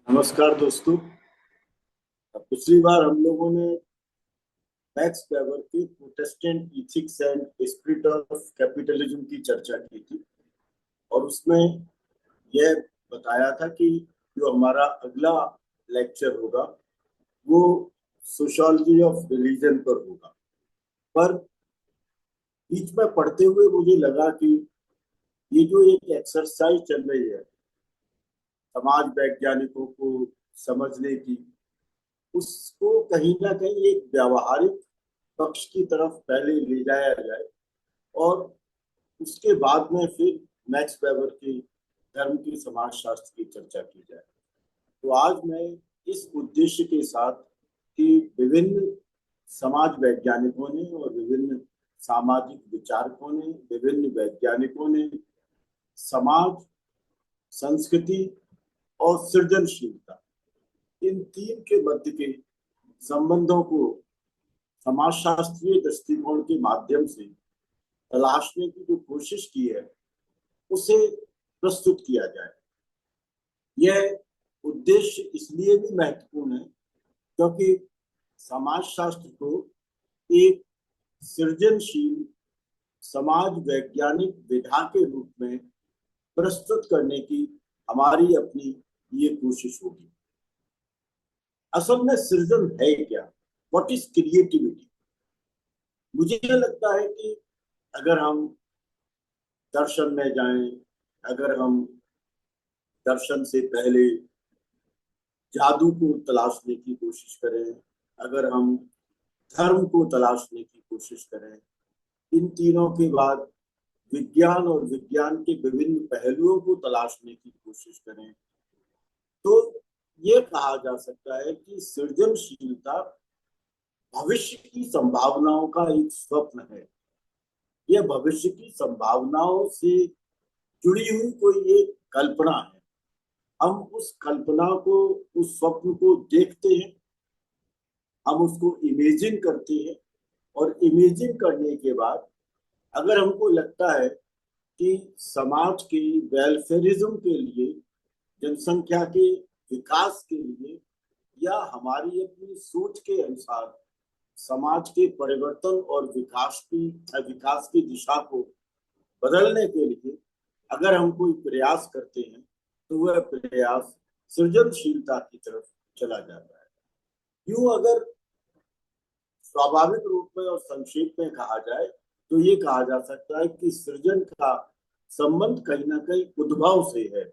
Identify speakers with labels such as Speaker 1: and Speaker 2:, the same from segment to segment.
Speaker 1: नमस्कार दोस्तों। पिछली बार हम लोगों ने मैक्स वेबर की Protestant ethics and spirit of capitalism की चर्चा की थी और उसमें यह बताया था कि जो हमारा अगला लेक्चर होगा वो सोशियोलॉजी ऑफ रिलीजन पर होगा। पर बीच में पढ़ते हुए मुझे लगा कि ये जो एक एक्सरसाइज चल रही है समाज वैज्ञानिकों को समझने की, उसको कहीं ना कहीं एक व्यावहारिक पक्ष की तरफ पहले ले जाया जाए और उसके बाद में फिर मैक्स वेबर की धर्म की समाजशास्त्र की चर्चा की जाए। तो आज मैं इस उद्देश्य के साथ कि विभिन्न समाज वैज्ञानिकों ने और विभिन्न सामाजिक विचारकों ने, विभिन्न वैज्ञानिकों ने समाज, संस्कृति और सृजनशीलता, इन तीन के मध्य के संबंधों को समाजशास्त्रीय दृष्टिकोण के माध्यम से तलाशने की जो कोशिश की है उसे प्रस्तुत किया जाए। यह उद्देश्य इसलिए भी महत्वपूर्ण है क्योंकि समाजशास्त्र को एक सृजनशील समाज वैज्ञानिक विधा के रूप में प्रस्तुत करने की हमारी अपनी ये कोशिश होगी। असल में सृजन है क्या? What is creativity? मुझे लगता है कि अगर हम दर्शन में जाएं, अगर हम दर्शन से पहले जादू को तलाशने की कोशिश करें, अगर हम धर्म को तलाशने की कोशिश करें, इन तीनों के बाद विज्ञान और विज्ञान के विभिन्न पहलुओं को तलाशने की कोशिश करें, तो ये कहा जा सकता है कि सृजनशीलता भविष्य की संभावनाओं का एक स्वप्न है। यह भविष्य की संभावनाओं से जुड़ी हुई कोई एक कल्पना है। हम उस कल्पना को, उस स्वप्न को देखते हैं, हम उसको इमेजिन करते हैं और इमेजिन करने के बाद अगर हमको लगता है कि समाज के वेलफेयरिज्म के लिए, जनसंख्या के विकास के लिए या हमारी अपनी सोच के अनुसार समाज के परिवर्तन और विकास की दिशा को बदलने के लिए अगर हम कोई प्रयास करते हैं तो वह प्रयास सृजनशीलता की तरफ चला जाता है। यूं अगर स्वाभाविक रूप में और संक्षेप में कहा जाए तो ये कहा जा सकता है कि सृजन का संबंध कहीं ना कहीं उद्भव से है,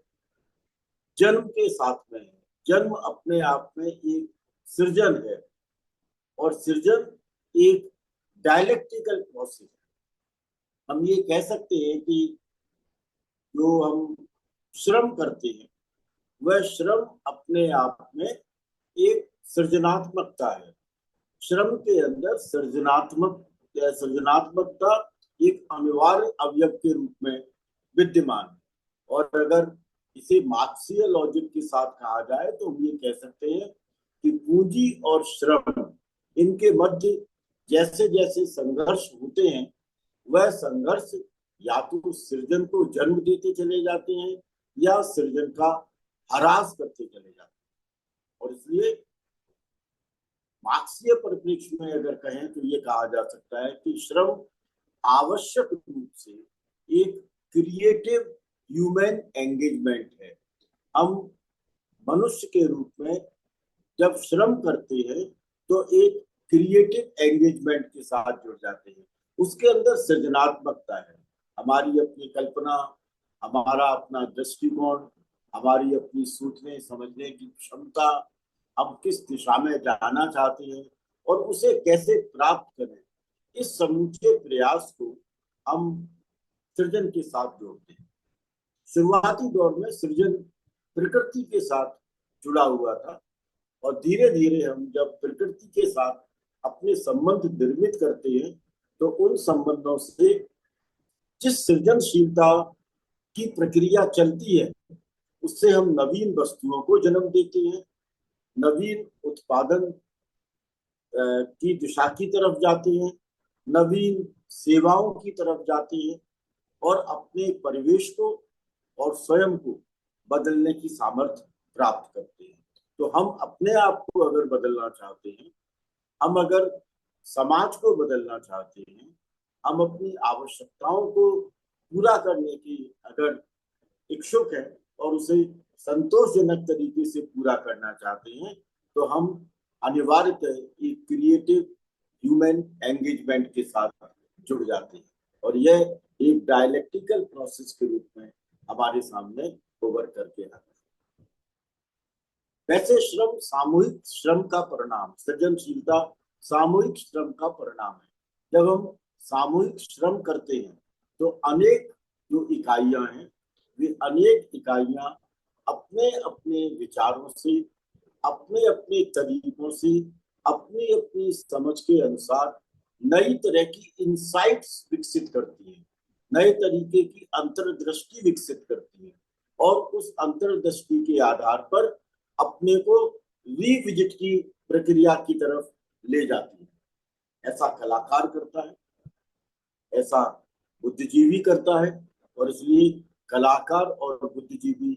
Speaker 1: जन्म के साथ में है। जन्म अपने आप में एक सृजन है और सृजन एक डायलेक्टिकल प्रोसेस है। हम ये कह सकते हैं कि जो हम श्रम करते हैं वह श्रम अपने आप में एक सृजनात्मकता है। श्रम के अंदर सृजनात्मकता एक अनिवार्य अवयव के रूप में विद्यमान है। और अगर इसे मार्क्सिय लॉजिक के साथ कहा जाए तो हम ये कह सकते हैं कि पूंजी और श्रम, इनके मध्य जैसे जैसे संघर्ष होते हैं वह संघर्ष या तो सृजन को जन्म देते चले जाते हैं या सृजन का ह्रास करते चले जाते हैं। और इसलिए मार्क्सीय परिप्रेक्ष्य में अगर कहें तो ये कहा जा सकता है कि श्रम आवश्यक रूप से एक क्रिएटिव ह्यूमन एंगेजमेंट है। हम मनुष्य के रूप में जब श्रम करते हैं तो एक क्रिएटिव एंगेजमेंट के साथ जुड़ जाते हैं। उसके अंदर सृजनात्मकता है, हमारी अपनी कल्पना, हमारा अपना दृष्टिकोण, हमारी अपनी सोचने समझने की क्षमता, हम किस दिशा में जाना चाहते हैं और उसे कैसे प्राप्त करें, इस समूचे प्रयास को हम सृजन के साथ जोड़ते हैं। शुरुआती दौर में सृजन प्रकृति के साथ जुड़ा हुआ था और धीरे धीरे हम जब प्रकृति के साथ अपने संबंध निर्मित करते हैं तो उन संबंधों से जिस सृजनशीलता की प्रक्रिया चलती है उससे हम नवीन वस्तुओं को जन्म देते हैं, नवीन उत्पादन की दिशा की तरफ जाते हैं, नवीन सेवाओं की तरफ जाते हैं और अपने परिवेश को और स्वयं को बदलने की सामर्थ्य प्राप्त करते हैं। तो हम अपने आप को अगर बदलना चाहते हैं, हम अगर समाज को बदलना चाहते हैं, हम अपनी आवश्यकताओं को पूरा करने की अगर इच्छुक है और उसे संतोषजनक तरीके से पूरा करना चाहते हैं, तो हम अनिवार्यतः एक क्रिएटिव ह्यूमन एंगेजमेंट के साथ जुड़ जाते हैं और यह एक डायलेक्टिकल प्रोसेस के रूप में हमारे सामने ओवर करके आता है। वैसे श्रम सामूहिक श्रम का परिणाम, सृजनशीलता सामूहिक श्रम का परिणाम है। जब हम सामूहिक श्रम करते हैं तो अनेक जो इकाइयां हैं, वे अनेक इकाइयां अपने अपने विचारों से, अपने अपने तरीकों से, अपनी अपनी समझ के अनुसार नई तरह की इंसाइट्स विकसित करती हैं, नए तरीके की अंतर्दृष्टि विकसित करती हैं और उस अंतर्दृष्टि के आधार पर अपने को रिविजिट की प्रक्रिया की तरफ ले जाती है। ऐसा कलाकार करता है, ऐसा बुद्धिजीवी करता है और इसलिए कलाकार और बुद्धिजीवी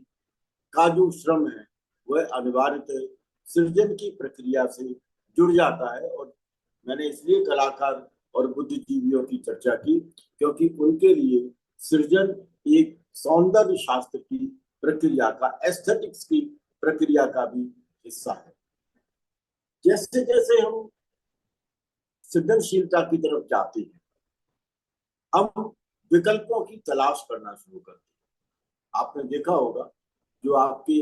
Speaker 1: का जो श्रम है वह अनिवार्यतः सृजन की प्रक्रिया से जुड़ जाता है। और मैंने इसलिए कलाकार और बुद्धिजीवियों की चर्चा की क्योंकि उनके लिए सृजन एक सौंदर्य शास्त्र की प्रक्रिया का, एस्थेटिक्स की प्रक्रिया का भी हिस्सा है। जैसे जैसे हम सृजनशीलता की तरफ जाते हैं, हम विकल्पों की तलाश करना शुरू करते हैं। आपने देखा होगा जो आपके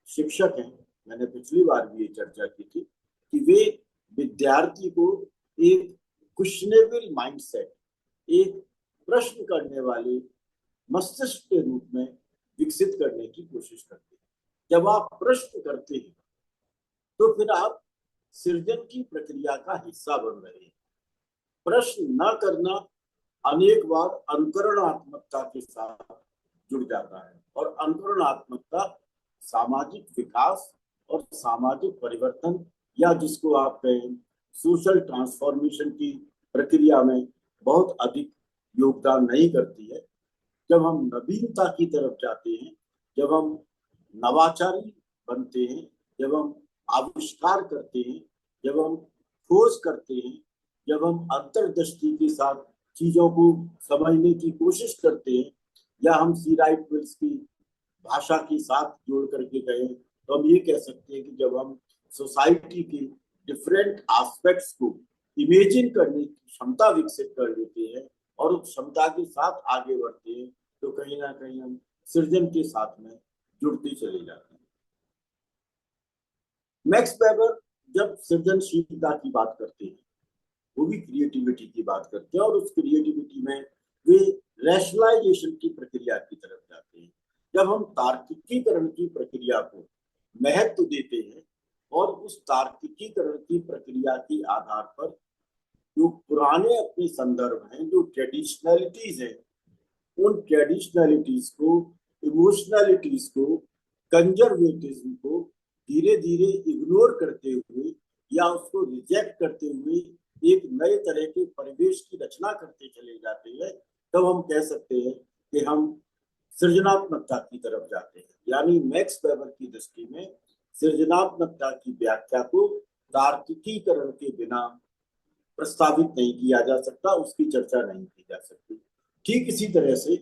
Speaker 1: शिक्षक हैं, मैंने पिछली बार भी ये चर्चा की थी कि वे विद्यार्थी को एक क्वेश्चनेबल माइंडसेट, एक प्रश्न करने वाले मस्तिष्क के रूप में विकसित करने की कोशिश करते हैं। जब आप प्रश्न करते हैं तो फिर आप सृजन की प्रक्रिया का हिस्सा बन रहे हैं। प्रश्न न करना अनेक बार अनुकरणात्मकता के साथ जुड़ जाता है और अनुकरणात्मकता सामाजिक विकास और सामाजिक परिवर्तन या जिसको आप कहें सोशल ट्रांसफॉर्मेशन की प्रक्रिया में बहुत अधिक योगदान नहीं करती है। जब हम नवीनता की तरफ जाते हैं, जब हम नवाचारी बनते हैं, जब हम आविष्कार करते हैं, जब हम खोज करते हैं, जब हम अंतर्दृष्टि के साथ चीजों को समझने की कोशिश करते हैं या हम सी राइट विल्स की भाषा के साथ जोड़ करके गए, तो हम ये कह सकते हैं कि जब हम सोसाइटी के डिफरेंट एस्पेक्ट्स को इमेजिन करने की क्षमता विकसित कर लेते हैं और उस क्षमता के साथ आगे बढ़ते हैं, तो कहीं ना कहीं हम सृजन के साथ में जुड़ते चले जाते हैं। मैक्स वेबर जब सृजनशीलता की बात करते हैं, वो भी क्रिएटिविटी की बात करते हैं और उस क्रिएटिविटी में वे रैशनलाइजेशन की प्रक्रिया की तरफ जाते हैं। जब हम तार्किकीकरण की प्रक्रिया को महत्व देते हैं और उस तार्किकीकरण की प्रक्रिया के आधार पर जो पुराने अपने संदर्भ हैं, जो ट्रेडिशनलिटीज हैं, उन ट्रेडिशनलिटीज को, इमोशनलिटीज को, कंजर्वेटिज्म को धीरे धीरे इग्नोर करते हुए या उसको रिजेक्ट करते हुए एक नए तरह के परिवेश की रचना करते चले जाते हैं, तब हम कह सकते हैं कि हम सृजनात्मकता की तरफ जाते हैं। यानी मैक्स वेबर की दृष्टि में सृजनात्मकता की व्याख्या को तार्किकीकरण के बिना प्रस्तावित नहीं किया जा सकता, उसकी चर्चा नहीं की जा सकती। ठीक इसी तरह से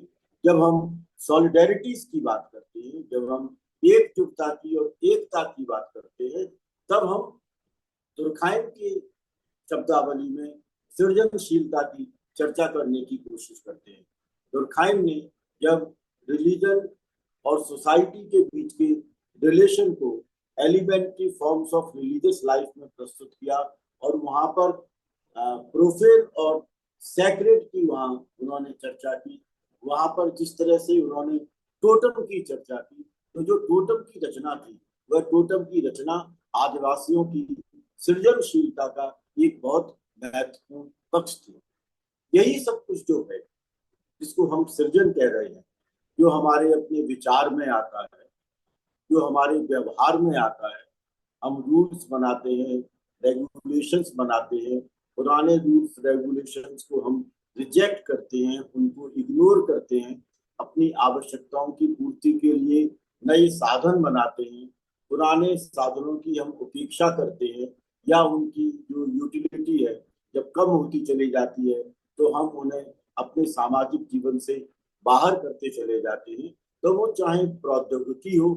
Speaker 1: जब हम सॉलिडेरिटीज की बात करते हैं, जब हम एकजुटता की और एकता की बात करते हैं, तब हम दुर्खाइम की शब्दावली में सृजनशीलता की चर्चा करने की कोशिश करते हैं। दुर्खाइम ने जब रिलीजन और सोसाइटी के बीच के रिलेशन को elementary forms of religious life में प्रस्तुत किया और वहां पर प्रोफेन और सैक्रेड की वहां उन्होंने चर्चा की, वहां पर जिस तरह से उन्होंने टोटम की चर्चा की, तो जो टोटम की रचना थी वह टोटम की रचना आदिवासियों की सृजनशीलता का एक बहुत महत्वपूर्ण पक्ष थी। यही सब कुछ जो है जिसको हम सृजन कह रहे हैं, जो हमारे अपने विचार में आता है, जो हमारे व्यवहार में आता है, हम रूल्स बनाते हैं, रेगुलेशंस बनाते हैं, पुराने रूल्स रेगुलेशंस को हम रिजेक्ट करते हैं, उनको इग्नोर करते हैं, अपनी आवश्यकताओं की पूर्ति के लिए नए साधन बनाते हैं, पुराने साधनों की हम उपेक्षा करते हैं या उनकी जो यूटिलिटी है जब कम होती चली जाती है तो हम उन्हें अपने सामाजिक जीवन से बाहर करते चले जाते हैं। तो वो चाहे प्रौद्योगिकी हो,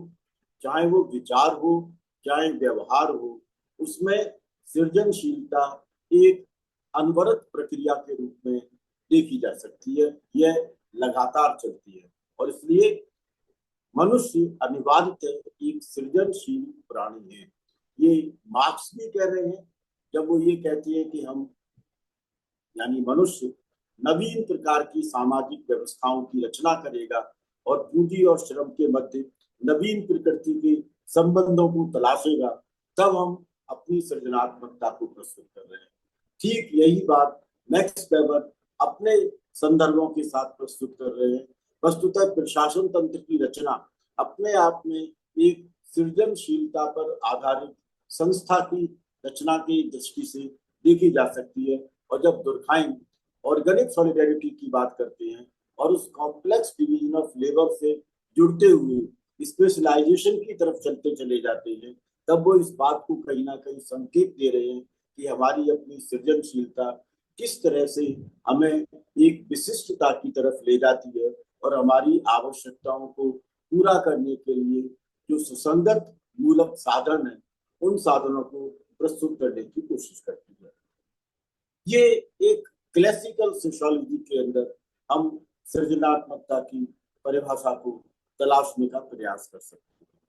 Speaker 1: चाहे वो विचार हो, चाहे व्यवहार हो, उसमें सृजनशीलता एक अनवरत प्रक्रिया के रूप में देखी जा सकती है। यह लगातार चलती है और इसलिए मनुष्य अनिवार्यतः एक सृजनशील प्राणी है। ये मार्क्स भी कह रहे हैं जब वो ये कहते हैं कि हम यानी मनुष्य नवीन प्रकार की सामाजिक व्यवस्थाओं की रचना करेगा और पूंजी और श्रम के मध्य नवीन प्रकृति के संबंधों को तलाशेगा, तब हम अपनी सृजनात्मकता को प्रस्तुत कर रहे हैं। ठीक यही बात मैक्स वेबर अपने संदर्भों के साथ प्रस्तुत कर रहे हैं। वस्तुतः प्रशासन तंत्र की रचना अपने आप में एक सृजनशीलता पर आधारित संस्था की रचना की दृष्टि से देखी जा सकती है। और जब दुर्खाइम ऑर्गेनिक सॉलिडेरिटी की बात करते हैं और उस कॉम्प्लेक्स डिवीजन ऑफ लेबर से जुड़ते हुए स्पेशलाइजेशन की तरफ चलते चले जाते हैं, तब वो इस बात को कहीं ना कहीं संकेत दे रहे हैं कि हमारी अपनी सृजनशीलता किस तरह से हमें एक विशिष्टता की तरफ ले जाती है और हमारी आवश्यकताओं को पूरा करने के लिए जो सुसंगत मूलक साधन है उन साधनों को प्रस्तुत करने की कोशिश करती है। ये एक क्लासिकल सोशियोलॉजी के अंदर हम सृजनात्मकता की परिभाषा को तलाशने का प्रयास कर सकते हैं।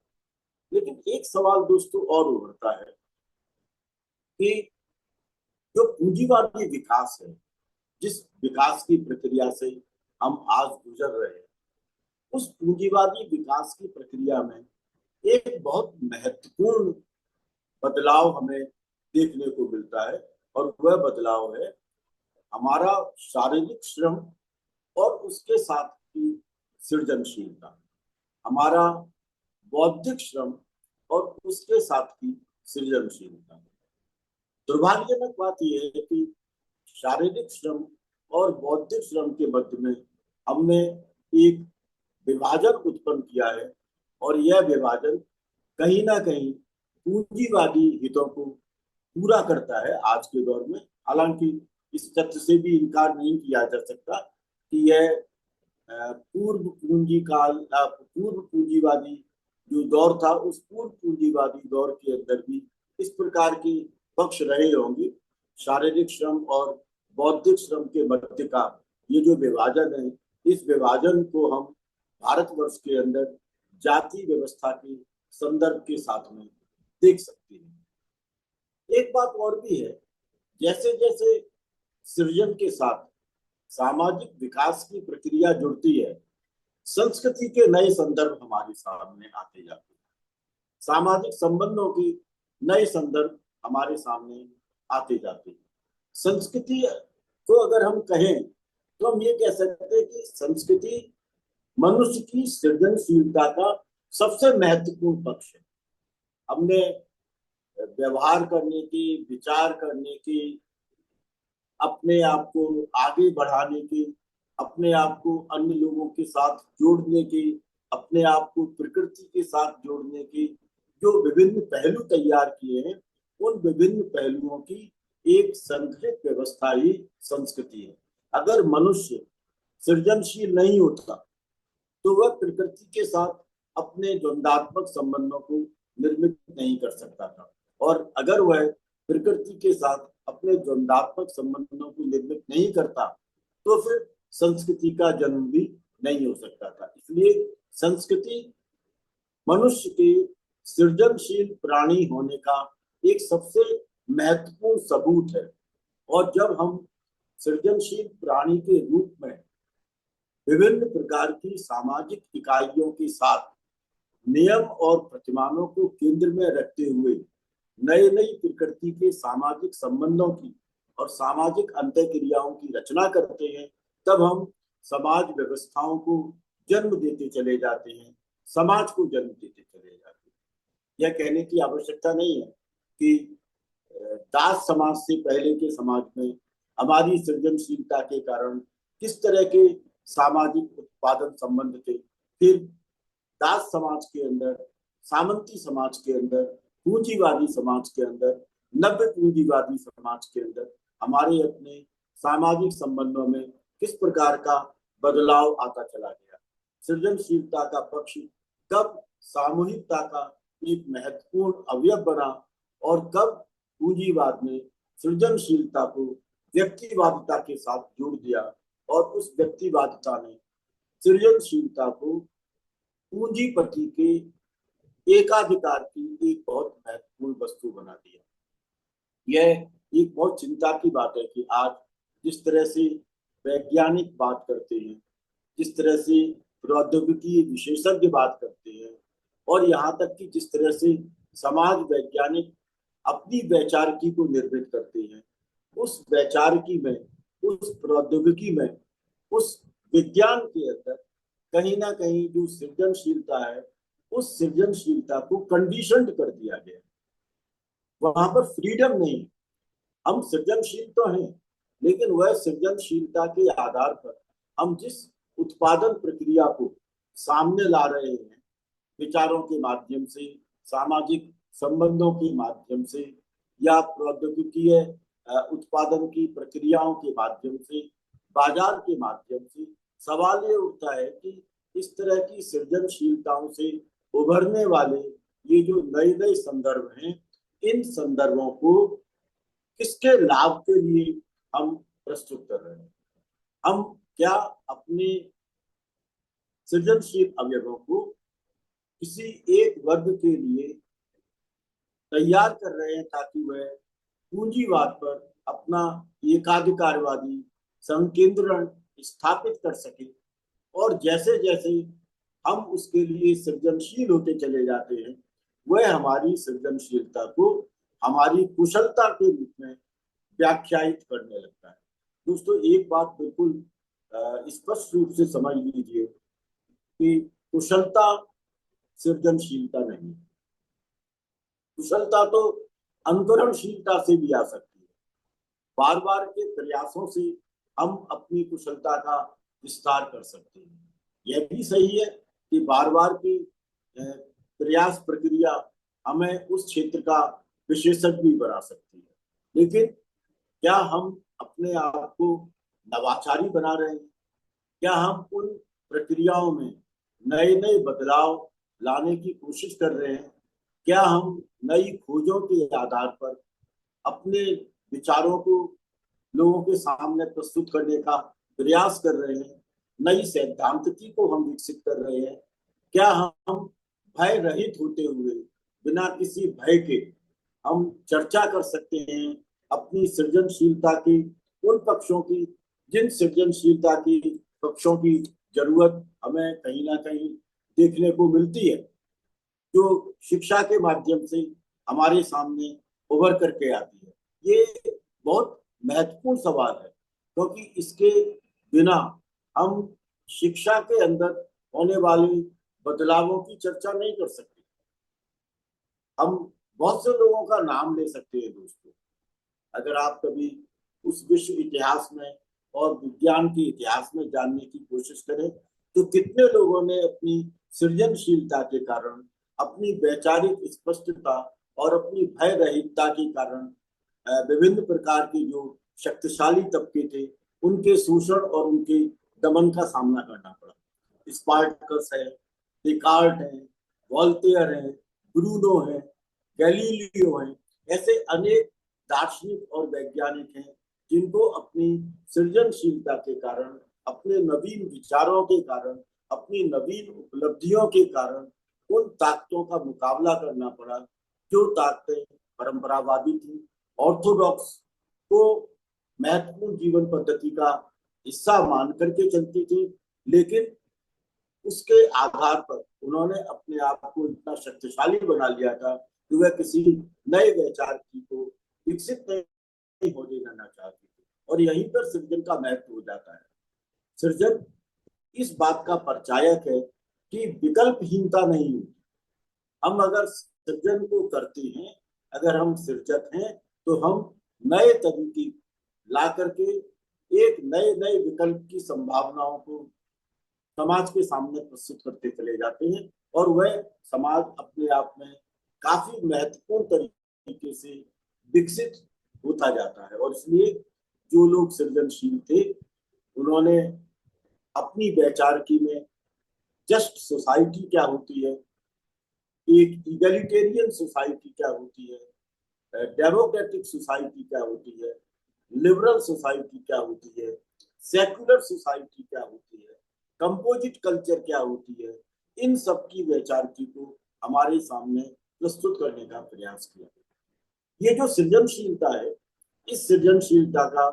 Speaker 1: लेकिन एक सवाल दोस्तों और उभरता है कि जो पूंजीवादी विकास है, जिस विकास की प्रक्रिया से हम आज गुजर रहे हैं, उस पूंजीवादी विकास की प्रक्रिया में एक बहुत महत्वपूर्ण बदलाव हमें देखने को मिलता है और वह बदलाव है हमारा शारीरिक श्रम और उसके साथ की सृजनशीलता, हमारा बौद्धिक श्रम और उसके साथ की सृजनशीलता। दुर्भाग्यजनक बात यह है कि शारीरिक श्रम और बौद्धिक श्रम के मध्य में हमने एक विभाजन उत्पन्न किया है और यह विभाजन कहीं ना कहीं पूंजीवादी हितों को पूरा करता है आज के दौर में। हालांकि इस तथ्य से भी इनकार नहीं किया जा सकता कि यह पूर्व पूंजीवादी जो दौर था, उस पूर्व पूंजीवादी दौर के अंदर भी इस प्रकार के पक्ष रहे होंगे। शारीरिक श्रम और बौद्धिक श्रम के मध्य का ये जो विभाजन है, इस विभाजन को हम भारतवर्ष के अंदर जाति व्यवस्था के संदर्भ के साथ में देख सकते हैं। एक बात और भी है, जैसे जैसे सृजन के साथ सामाजिक विकास की प्रक्रिया जुड़ती है, संस्कृति के नए संदर्भ हमारे सामने आते जाते हैं, सामाजिक संबंधों के नए संदर्भ हमारे सामने आते जाते हैं। संस्कृति को अगर हम कहें तो हम ये कह सकते हैं कि संस्कृति मनुष्य की सृजनशीलता का सबसे महत्वपूर्ण पक्ष है। हमने व्यवहार करने की, विचार करने की, अपने आप को आगे बढ़ाने की, अपने आप को अन्य लोगों के साथ जोड़ने की, अपने आप को प्रकृति के साथ जोड़ने की जो विभिन्न पहलू तैयार किए हैं, उन विभिन्न पहलुओं की एक संगठित व्यवस्था ही संस्कृति है। अगर मनुष्य सृजनशील नहीं होता तो वह प्रकृति के साथ अपने द्वंद्वात्मक संबंधों को निर्मित नहीं कर सकता था, और अगर वह प्रकृति के साथ अपने द्वंद्वात्मक संबंधों को निर्मित नहीं करता तो फिर संस्कृति का जन्म भी नहीं हो सकता था। इसलिए संस्कृति मनुष्य के सृजनशील प्राणी होने का एक सबसे महत्वपूर्ण सबूत है। और जब हम सृजनशील प्राणी के रूप में विभिन्न प्रकार की सामाजिक इकाइयों के साथ नियम और प्रतिमानों को केंद्र में रखते हुए नई नई प्रकृति के सामाजिक संबंधों की और सामाजिक अंतःक्रियाओं की रचना करते हैं, तब हम समाज व्यवस्थाओं को जन्म देते चले जाते हैं, समाज को जन्म देते चले जाते हैं। यह कहने की आवश्यकता नहीं है कि दास समाज से पहले के समाज में हमारी सृजनशीलता के कारण किस तरह के सामाजिक उत्पादन संबंध थे, फिर दास समाज के अंदर सामंती समाज के अंदर, पूंजीवादी समाज के अंदर, नव्य पूंजीवादी समाज के अंदर हमारे अपने सामाजिक संबंधों में किस प्रकार का बदलाव आता चला गया। सृजनशीलता का पक्ष कब सामूहिकता का एक महत्वपूर्ण अवयव बना और कब पूंजीवाद ने सृजनशीलता को व्यक्तिवादिता के साथ जोड़ दिया और उस व्यक्तिवादिता ने सृजनशीलता को पूंजीपति के एकाधिकार की एक बहुत महत्वपूर्ण वस्तु बना दिया। यह एक बहुत चिंता की बात है कि आज जिस तरह से वैज्ञानिक बात करते हैं, जिस तरह से प्रौद्योगिकी विशेषज्ञ बात करते हैं, और यहाँ तक कि जिस तरह से समाज वैज्ञानिक अपनी वैचारिकी को निर्मित करते हैं, उस वैचारिकी में, उस प्रौद्योगिकी में, उस विज्ञान के अंदर कहीं ना कहीं जो सृजनशीलता है, उस सृजनशीलता को कंडीशनड कर दिया गया। वहां पर फ्रीडम नहीं। हम सृजनशील तो हैं, लेकिन वह सृजनशीलता के आधार पर हम जिस उत्पादन प्रक्रिया को सामने ला रहे हैं, विचारों के माध्यम से, सामाजिक संबंधों के माध्यम से, या प्रौद्योगिकीय उत्पादन की प्रक्रियाओं के माध्यम से, बाजार के माध्यम से, सवाल ये उठता है कि इस तरह की सृजनशीलताओं से उभरने वाले ये जो नए नए संदर्भ हैं, इन संदर्भों को किसके लाभ के लिए हम प्रस्तुत कर रहे हैं। हम क्या अपने सृजनशील अवयवों को किसी एक वर्ग के लिए तैयार कर रहे हैं ताकि वह पूंजीवाद पर अपना एकाधिकारवादी संकेंद्रण स्थापित कर सके, और जैसे जैसे हम उसके लिए सृजनशील होते चले जाते हैं, वह हमारी सृजनशीलता को हमारी कुशलता के रूप में व्याख्यायित करने लगता है। दोस्तों, एक बात बिल्कुल स्पष्ट रूप से समझ लीजिए कि कुशलता सृजनशीलता नहीं। कुशलता तो अनुकरणशीलता से भी आ सकती है। बार बार के प्रयासों से हम अपनी कुशलता का विस्तार कर सकते हैं। यह भी सही है कि बार बार की प्रयास प्रक्रिया हमें उस क्षेत्र का विशेषज्ञ भी बना सकती है, लेकिन क्या हम अपने आप को नवाचारी बना रहे हैं? क्या हम उन प्रक्रियाओं में नए नए बदलाव लाने की कोशिश कर रहे हैं? क्या हम नई खोजों के आधार पर अपने विचारों को लोगों के सामने प्रस्तुत करने का प्रयास कर रहे हैं? नई सैद्धांतिकी को हम विकसित कर रहे हैं? क्या हम भय रहित होते हुए, बिना किसी भय के हम चर्चा कर सकते हैं अपनी सृजनशीलता की उन पक्षों की, जिन सृजनशीलता की पक्षों की जरूरत हमें कहीं ना कहीं देखने को मिलती है, जो शिक्षा के माध्यम से हमारे सामने उभर करके आती है? ये बहुत महत्वपूर्ण सवाल है, क्योंकि इसके बिना हम शिक्षा के अंदर होने वाले बदलावों की चर्चा नहीं कर सकते। हम बहुत से लोगों का नाम ले सकते हैं दोस्तों। अगर आप कभी उस विश्व इतिहास में और विज्ञान के इतिहास में जानने की कोशिश करें, तो कितने लोगों ने अपनी सृजनशीलता के कारण, अपनी वैचारिक स्पष्टता और अपनी भय रहितता के कारण विभिन्न प्रकार के जो शक्तिशाली तबके थे, उनके शोषण और उनके दमन का सामना करना पड़ा। स्पार्टकस है, डेकार्ट है, वॉल्टेयर है, ब्रूनो है, गैलीलियो है, ऐसे अनेक दार्शनिक और वैज्ञानिक हैं जिनको अपनी सृजनशीलता के कारण, अपने नवीन विचारों के कारण, अपनी नवीन उपलब्धियों के कारण उन ताकतों का मुकाबला करना पड़ा जो ताकतें परंपरावादी थी, ऑर्थोडॉक्स को महत्वपूर्ण जीवन पद्धति का हिस्सा मान करके चलती थी, लेकिन उसके आधार पर उन्होंने अपने आप को इतना शक्तिशाली बना लिया था कि वह किसी नए विचार को विकसित नहीं होने देना चाहती थी। और यहीं पर सृजन का महत्व हो जाता है। सृजन इस बात का परिचायक है कि विकल्पहीनता नहीं होती। हम अगर सृजन को करते हैं, अगर हम सृजक हैं, तो हम नए तरीके ला करके एक नए नए विकल्प की संभावनाओं को समाज के सामने प्रस्तुत करते चले जाते हैं, और वह समाज अपने आप में काफी महत्वपूर्ण तरीके से विकसित होता जाता है। और इसलिए जो लोग सृजनशील थे उन्होंने अपनी वैचारिकी में जस्ट सोसाइटी क्या होती है, एक इगलिटेरियन सोसाइटी क्या होती है, डेमोक्रेटिक सोसाइटी क्या होती है, लिबरल सोसाइटी क्या होती है, सेक्युलर सोसाइटी क्या होती है, कंपोजिट कल्चर क्या होती है, इन सब की वैचारिकी को हमारे सामने प्रस्तुत करने का प्रयास किया। ये जो सृजनशीलता है, इस सृजनशीलता का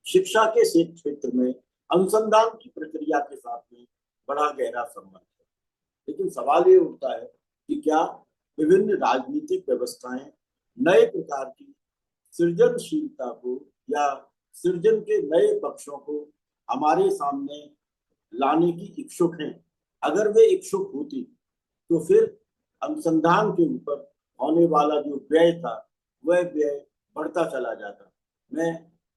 Speaker 1: शिक्षा के क्षेत्र में अनुसंधान की प्रक्रिया के साथ में बड़ा गहरा संबंध है। लेकिन सवाल ये उठता है कि क्या विभिन्न राजनीतिक व्यवस्थाएं नए प्रकार की सृजनशीलता को या सृजन के नए पक्षों को हमारे सामने लाने की इच्छुक हैं? अगर वे इच्छुक होती तो फिर अनुसंधान के ऊपर होने वाला जो व्यय था वह व्यय बढ़ता चला जाता। मैं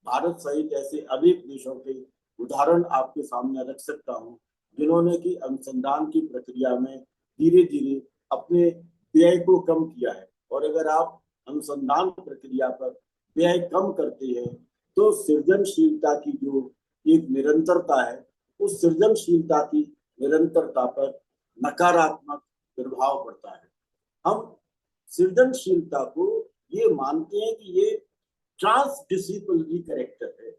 Speaker 1: भारत सहित ऐसे अनेक देशों के उदाहरण आपके सामने रख सकता हूँ जिन्होंने की अनुसंधान की प्रक्रिया में धीरे धीरे अपने व्यय को कम किया है। और अगर आप अनुसंधान प्रक्रिया पर व्यय कम करते हैं तो सृजनशीलता की जो एक निरंतरता है, उस सृजनशीलता की निरंतरता पर नकारात्मक प्रभाव पड़ता है। हम सृजनशीलता को ये मानते हैं कि ये ट्रांसडिसिप्लिनरी कैरेक्टर है।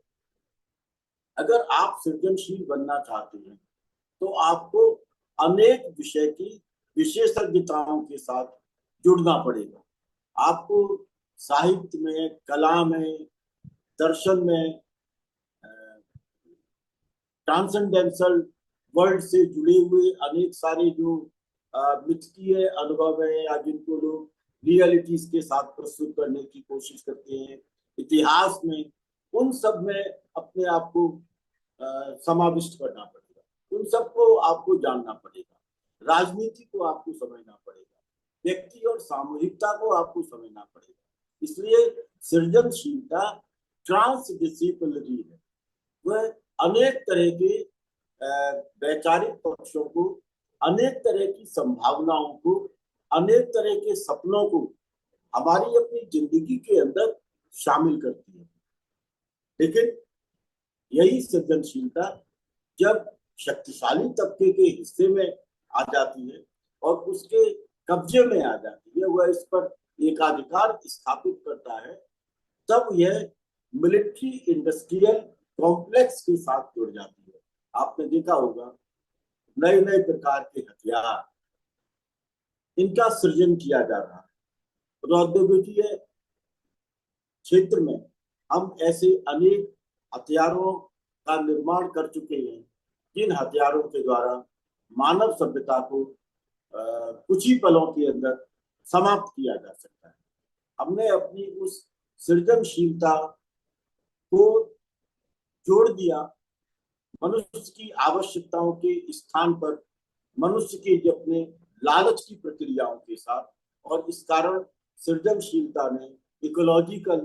Speaker 1: अगर आप सृजनशील बनना चाहते हैं तो आपको अनेक विषय की विशेषज्ञताओं के साथ जुड़ना पड़ेगा। आपको साहित्य में, कला में, दर्शन में, ट्रांसेंडेंटल वर्ल्ड से जुड़े हुए अनेक सारे जो मिथकीय अनुभव है या जिनको लोग रियलिटीज के साथ प्रस्तुत करने की कोशिश करते हैं, इतिहास में, उन सब में अपने आप को समाविष्ट करना पड़ेगा। उन सबको आपको जानना पड़ेगा। राजनीति को आपको समझना पड़ेगा, व्यक्ति और सामूहिकता को आपको समझना पड़ेगा। इसलिए सृजनशीलता ट्रांसडिसिप्लिनरी है। वह अनेक तरह के वैचारिक पक्षों को, अनेक तरह की संभावनाओं को, अनेक तरह के सपनों को हमारी अपनी जिंदगी के अंदर शामिल करती है। लेकिन यही सृजनशीलता जब शक्तिशाली तबके के हिस्से में आ जाती है और उसके कब्जे में आ जाती है, वह इस पर एकाधिकार स्थापित करता है, तब यह मिलिट्री इंडस्ट्रियल कॉम्प्लेक्स के साथ जुड़ जाती है। आपने देखा होगा नए नए प्रकार के हथियार, इनका सृजन किया जा रहा है। प्रौद्योगिकीय क्षेत्र में हम ऐसे अनेक हथियारों का निर्माण कर चुके हैं जिन हथियारों के द्वारा मानव सभ्यता को कुछ ही पलों के अंदर समाप्त किया जा सकता है। हमने अपनी उस सृजनशीलता को जोड़ दिया मनुष्य की आवश्यकताओं के स्थान पर मनुष्य के अपने लालच की प्रक्रियाओं के साथ, और इस कारण सृजनशीलता ने इकोलॉजिकल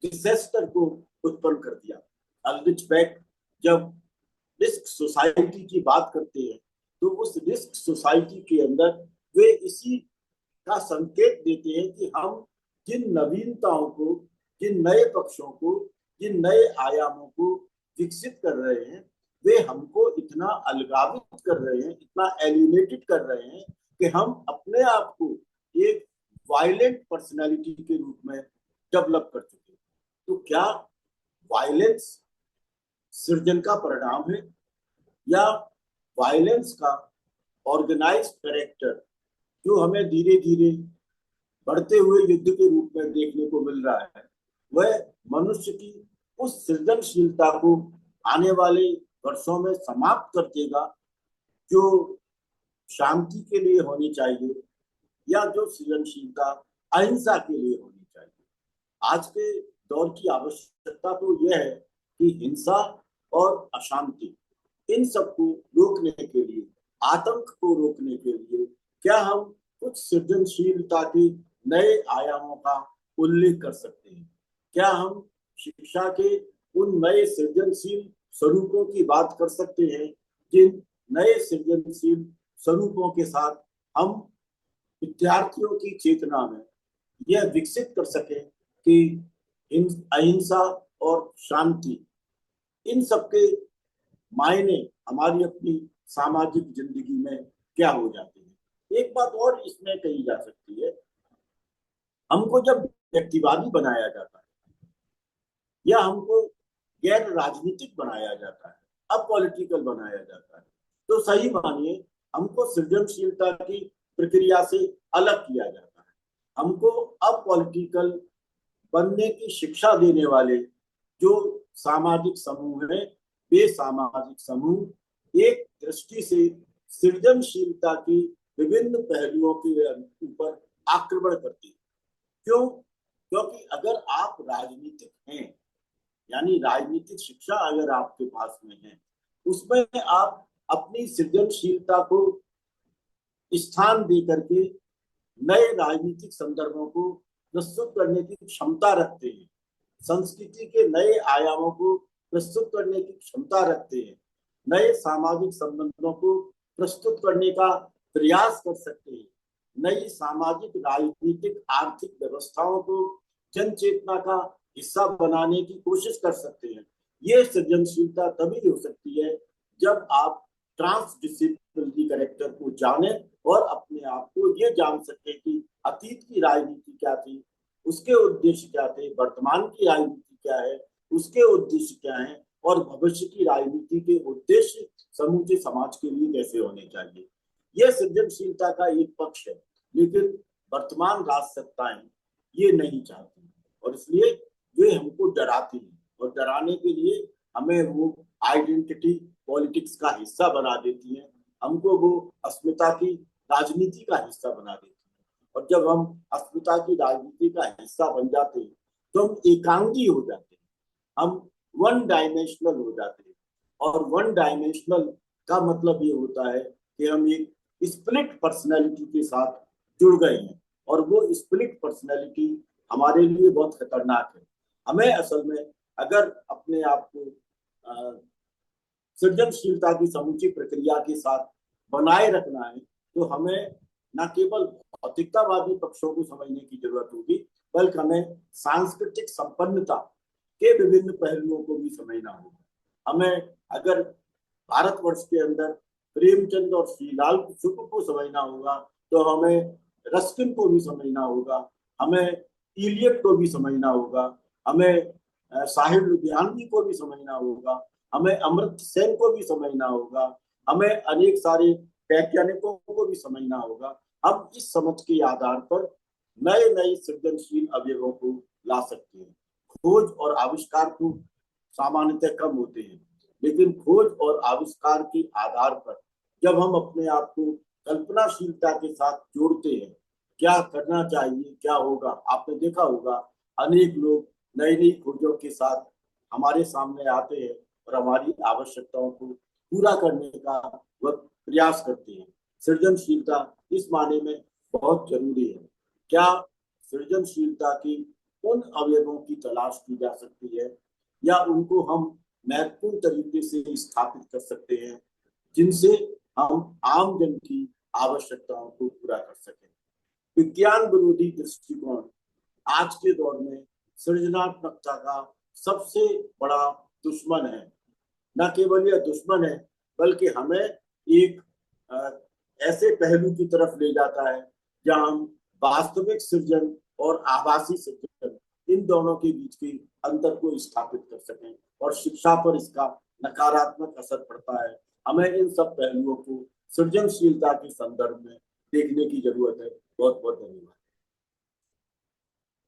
Speaker 1: डिसेस्टर को उत्पन्न कर दिया। अल्ड्रिच बेक जब रिस्क सोसाइटी की बात करते हैं तो उस रिस्क सोसाइटी के अंदर वे इसी का संकेत देते हैं कि हम जिन नवीनताओं को, जिन नए पक्षों को, जिन नए आयामों को विकसित कर रहे हैं, वे हमको इतना अलगावित कर रहे हैं, इतना एलिनेटेड कर रहे हैं कि हम अपने आप को एक वायलेंट पर्सनालिटी के रूप में डेवलप कर चुके हैं। तो क्या वायलेंस सृजन का परिणाम है या वायलेंस का ऑर्गेनाइज्ड कैरेक्टर जो हमें धीरे धीरे बढ़ते हुए युद्ध के रूप में देखने को मिल रहा है, वह मनुष्य की उस सृजनशीलता को आने वाले वर्षों में समाप्त कर देगा जो शांति के लिए होनी चाहिए या जो सृजनशीलता अहिंसा के लिए होनी चाहिए? आज के दौर की आवश्यकता तो यह है कि हिंसा और अशांति, इन सबको रोकने के लिए, आतंक को रोकने के लिए क्या हम कुछ सृजनशीलता के नए आयामों का उल्लेख कर सकते हैं? क्या हम शिक्षा के उन नए सृजनशील स्वरूपों की बात कर सकते हैं जिन नए सृजनशील स्वरूपों के साथ हम विद्यार्थियों की चेतना में यह विकसित कर सके कि अहिंसा और शांति, इन सबके मायने हमारी अपनी सामाजिक जिंदगी में क्या हो जाते हैं। एक बात और इसमें कही जा सकती है, हमको जब व्यक्तिवादी बनाया जाता है या हमको गैर राजनीतिक बनाया जाता है, अपॉलिटिकल बनाया जाता है, तो सही मानिए हमको सृजनशीलता की प्रक्रिया से अलग किया जाता है। हमको अपॉलिटिकल बनने की शिक्षा देने वाले जो सामाजिक समूह है, वे सामाजिक समूह एक दृष्टि से सृजनशीलता की विभिन्न पहलुओं के ऊपर आक्रमण करते हैं। क्यों? क्योंकि अगर आप राजनीतिक हैं, यानी राजनीतिक शिक्षा अगर आपके पास में है, उसमें आप अपनी सृजनशीलता को स्थान दे करके नए राजनीतिक संदर्भों को प्रस्तुत करने की क्षमता रखते हैं, संस्कृति के नए आयामों को प्रस्तुत करने की क्षमता रखते हैं, नए सामाजिक संबंधों को प्रस्तुत करने का प्रयास कर सकते हैं, नई सामाजिक राजनीतिक आर्थिक व्यवस्थाओं को जन चेतना का हिस्सा बनाने की कोशिश कर सकते हैं। ये सृजनशीलता तभी हो सकती है जब आप ट्रांसडिसिप्लिनरी कैरेक्टर को जाने और अपने आप को ये जान सके कि अतीत की राजनीति क्या थी, उसके उद्देश्य क्या थे, वर्तमान की राजनीति क्या है, उसके उद्देश्य क्या है, और भविष्य की राजनीति के उद्देश्य समूचे समाज के लिए कैसे होने चाहिए। यह सृजनशीलता का एक पक्ष है, लेकिन वर्तमान राज सत्ताएं ये नहीं चाहती और इसलिए वे हमको डराती हैं और डराने के लिए हमें वो आइडेंटिटी पॉलिटिक्स का हिस्सा बना देती है, हमको वो अस्मिता की राजनीति का हिस्सा बना देती है। और जब हम अस्मिता की राजनीति का हिस्सा बन जाते हैं तो हम एकांगी हो जाते हैं, हम वन डायमेंशनल हो जाते हैं। और वन डायमेंशनल का मतलब ये होता है कि हम एक स्प्लिट पर्सनैलिटी के साथ जुड़ गए हैं और वो स्प्लिट पर्सनैलिटी हमारे लिए बहुत खतरनाक है। हमें असल में अगर अपने आप को सृजनशीलता की समूची प्रक्रिया के साथ बनाए रखना है तो हमें न केवल भौतिकतावादी पक्षों को समझने की जरूरत होगी, बल्कि हमें सांस्कृतिक संपन्नता के विभिन्न पहलुओं को भी समझना होगा। हमें अगर भारतवर्ष के अंदर प्रेमचंद और श्रीलाल शुक्ल को समझना होगा तो हमें रस्किन को भी समझना होगा, हमें इलियट को भी समझना होगा, हमें साहिब लुधियानवी को भी समझना होगा, हमें अमर्त्य सेन को भी समझना होगा, हमें अनेक सारे वैज्ञानिकों को भी समझना होगा। हम इस समझ के आधार पर नए नए सृजनशील अवयवों को ला सकते हैं। खोज और आविष्कार तो सामान्यतः कम होते हैं, लेकिन खोज और आविष्कार के आधार पर जब हम अपने आप को कल्पनाशीलता के साथ जोड़ते हैं, क्या करना चाहिए, क्या होगा, आपने देखा होगा अनेक लोग नई नई खोजों के साथ हमारे सामने आते हैं और हमारी आवश्यकताओं को पूरा करने का वह प्रयास करते हैं। सृजनशीलता इस माने में बहुत जरूरी है। क्या सृजनशीलता की उन अवयवों की तलाश की जा सकती है या उनको हम महत्वपूर्ण तरीके से स्थापित कर सकते हैं जिनसे हम आम जन की आवश्यकताओं को पूरा कर सकें। विज्ञान विरोधी दृष्टिकोण आज के दौर में सृजनात्मकता का सबसे बड़ा दुश्मन है। न केवल यह दुश्मन है बल्कि हमें एक ऐसे पहलू की तरफ ले जाता है जहां हम वास्तविक सृजन और आभासी सृजन इन दोनों के बीच के अंतर को स्थापित कर सकें और शिक्षा पर इसका नकारात्मक असर पड़ता है। हमें इन सब पहलुओं को सृजनशीलता के संदर्भ में देखने की जरूरत है। बहुत बहुत धन्यवाद।